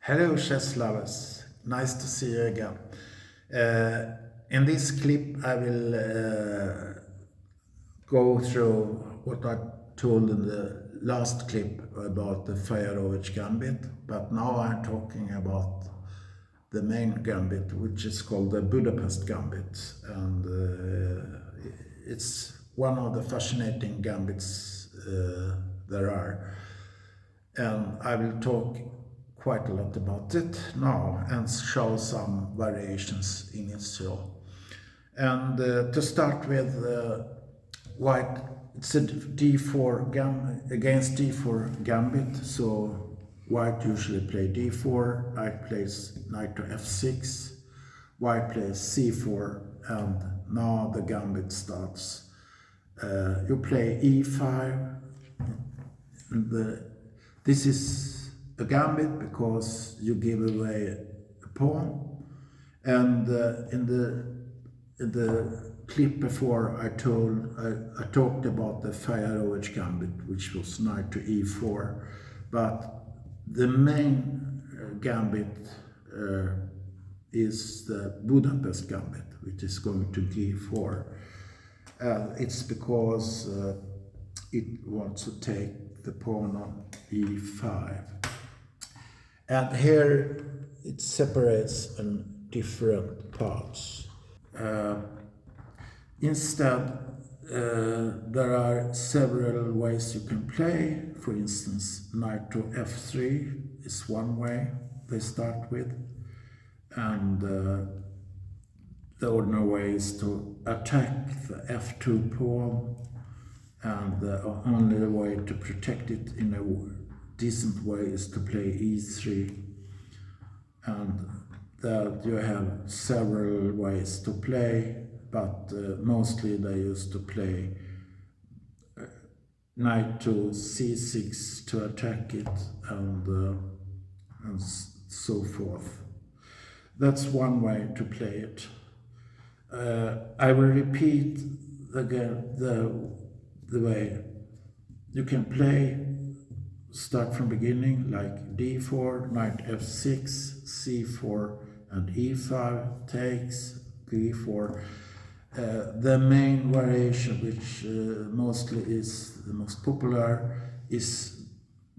Hello chess lovers, nice to see you again. In this clip I will go through what I told in the last clip about the Budapest Gambit, but now I'm talking about the main gambit, which is called the Budapest Gambit, and it's one of the fascinating gambits there are, and I will talk quite a lot about it now and show some variations in it. And to start with, white, it's a d4 gambit against d4 gambit, so white usually play d4, knight plays knight to f6, white plays c4, and now the gambit starts. You play e5, and this is a gambit because you give away a pawn, and in the clip before I talked about the Budapest Gambit, which was knight to e4, but the main gambit is the Budapest Gambit, which is going to g4. It's because it wants to take the pawn on e5. And here it separates in different parts. Instead, there are several ways you can play. For instance, knight to f3 is one way they start with. And the ordinary way is to attack the f2 pawn. And the only way to protect it in a decent way is to play e3, and that you have several ways to play, but mostly they used to play knight to c6 to attack it, and so forth. That's one way to play it. I will repeat again the way you can play. Start from beginning, like d4, knight f6, c4, and e5 takes, g4. The main variation, which mostly is the most popular, is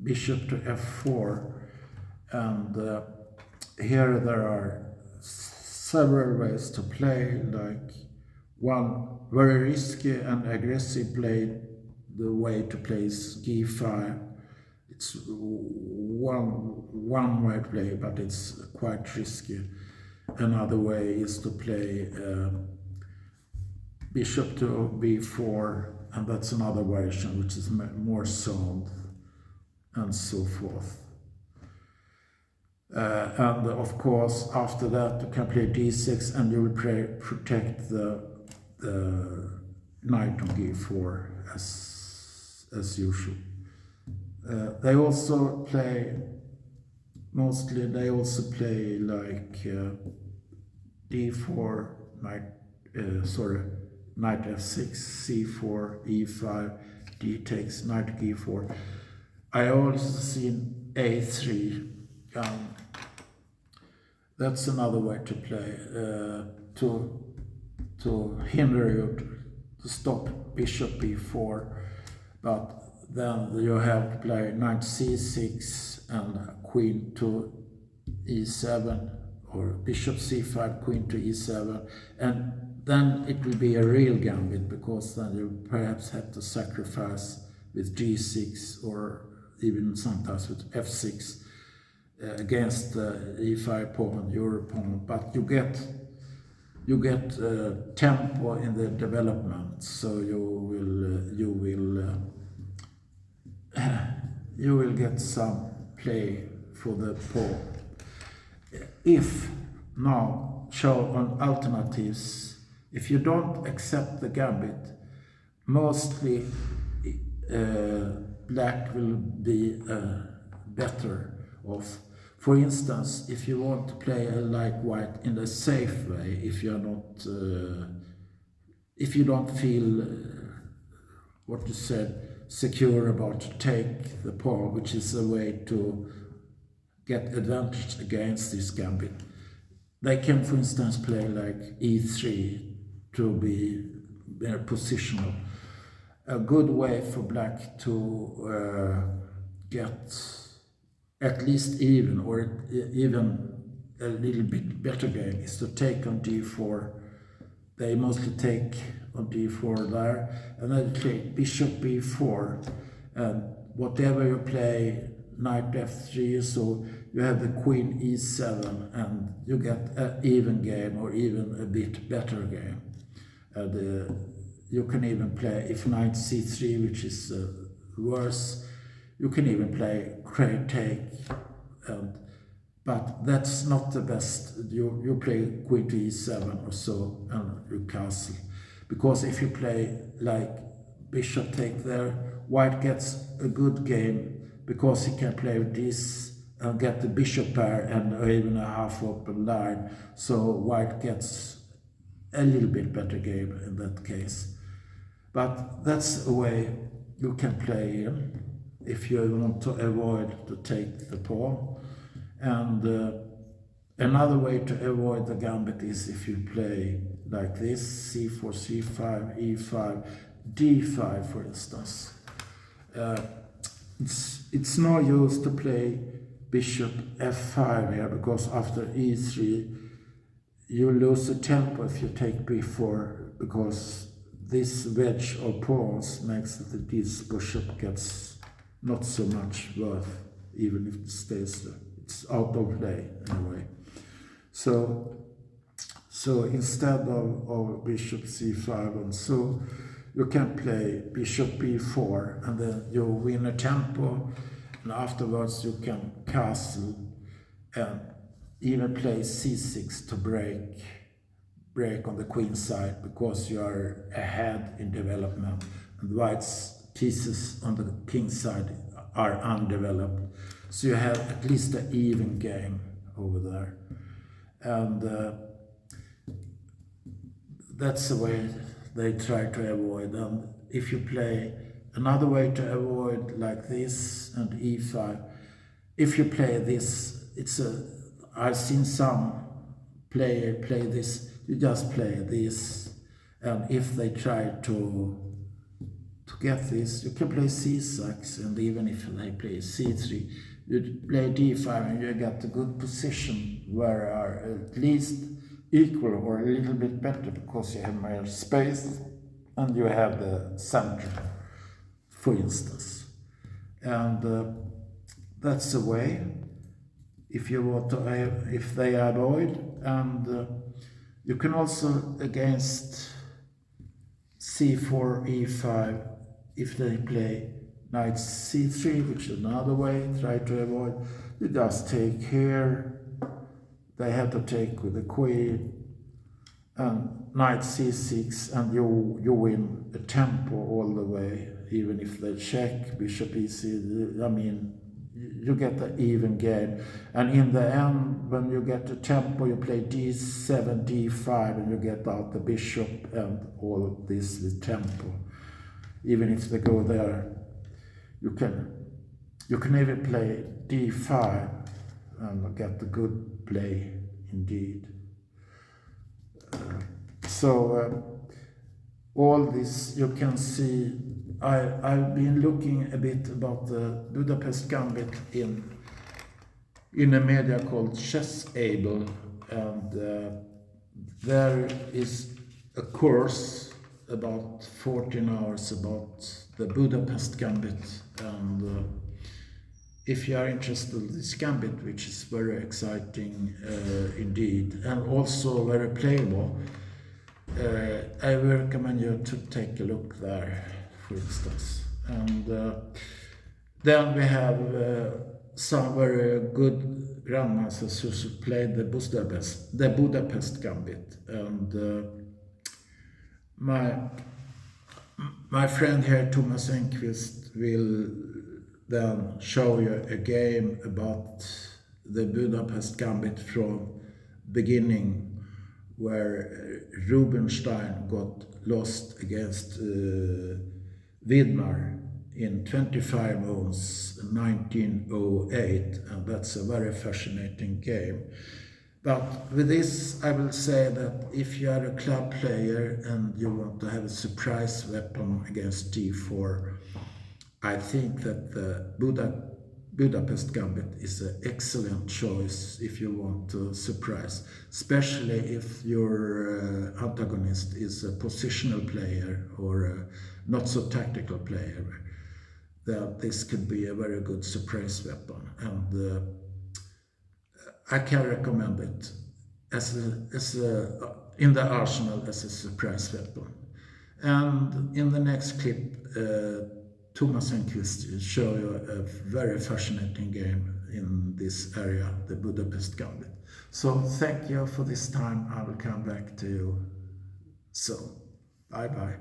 bishop to f4. And here there are several ways to play, like one very risky and aggressive play, the way to play is g5. It's one way to play, but it's quite risky. Another way is to play bishop to b4, and that's another version which is more sound, and so forth. And of course, after that, you can play d6, and you will protect the knight on g4 as usual. They also play like d4, knight f6, c4, e5, d takes, knight g4. I also seen a3. That's another way to play, to hinder you to stop bishop b4, but then you have to play knight c6 and queen to e7, or bishop c5, queen to e7, and then it will be a real gambit, because then you perhaps have to sacrifice with g6 or even sometimes with f6 against the e5 pawn, your pawn, but you get tempo in the development, so you will get some play for the pawn. If now show on alternatives, if you don't accept the gambit, mostly black will be better off. For instance, if you want to play like white in a safe way, if you are not, if you don't feel what you said, secure about to take the pawn, which is a way to get advantage against this gambit. They can, for instance, play like e3 to be very positional. A good way for black to get at least even or even a little bit better game is to take on d4. They mostly take on d4 there, and then play bishop b4, and whatever you play, knight f3, so you have the queen e7, and you get an even game or even a bit better game. You can even play, if knight c3, which is worse, you can even play take, but that's not the best. You play queen to e7 or so, and you castle. Because if you play like bishop take there, white gets a good game because he can play this and get the bishop pair and even a half open line. So white gets a little bit better game in that case. But that's a way you can play if you want to avoid to take the pawn. And another way to avoid the gambit is if you play like this, c4, c5, e5, d5, for instance. It's no use to play bishop f5 here, because after e3 you lose the tempo if you take b4, because this wedge of pawns makes that this bishop gets not so much worth, even if it stays there. It's out of play anyway. So instead of bishop c5 and so, you can play bishop b4, and then you win a tempo, and afterwards you can castle and even play c6 to break on the queen side, because you are ahead in development, and white's pieces on the king side are undeveloped. So you have at least an even game over there. And that's the way they try to avoid. And if you play another way to avoid like this and e5, if you play this, I've seen some player play this, you just play this, and if they try to get this, you can play c6, and even if they play c3, you play d5, and you get a good position where are at least equal or a little bit better, because you have more space and you have the center, for instance. And that's the way if you want to, if they avoid. And you can also, against c4, e5, if they play knight c3, which is another way, try to avoid, you just take here, they have to take with the queen, and knight c6, and you win a tempo all the way, even if they check, bishop ec, I mean, you get an even game. And in the end, when you get a tempo, you play d7, d5, and you get out the bishop and all this with tempo. Even if they go there, you can even play d5 and get a good play indeed. All this you can see. I've been looking a bit about the Budapest Gambit in a media called Chessable, and there is a course about 14 hours about the Budapest Gambit, and if you are interested in this gambit, which is very exciting indeed, and also very playable, I will recommend you to take a look there, for instance. And then we have some very good grandmasters who played the Budapest Gambit, and my friend here, Thomas Engqvist, will then show you a game about the Budapest Gambit from beginning, where Rubinstein got lost against Widmar in 25 moves 1908, and that's a very fascinating game. But with this, I will say that if you are a club player and you want to have a surprise weapon against d4, I think that the Budapest Gambit is an excellent choice if you want to surprise, especially if your antagonist is a positional player or a not so tactical player. That this could be a very good surprise weapon, and I can recommend it in the arsenal as a surprise weapon. And in the next clip, Thomas Engqvist will show you a very fascinating game in this area, the Budapest Gambit. So thank you for this time. I will come back to you soon. Bye bye.